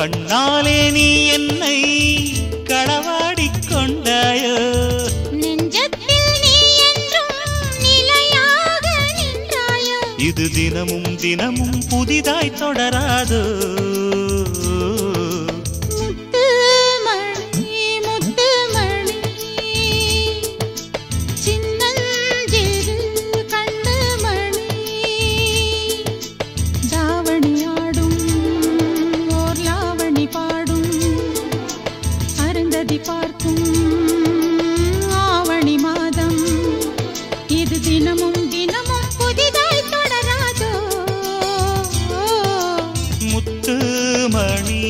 கண்ணாலே நீ என்னை களவாடிக் கொண்டாயோ நெஞ்சத்தில் நீ என்றும் நிலையாக நின்றாயோ இது தினமும் தினமும் புதிதாய் தொடராதோ பார்க்கும் ஆவணி மாதம் இது தினமும் தினமும் புதிதாய் தொடராதோ முத்து மணி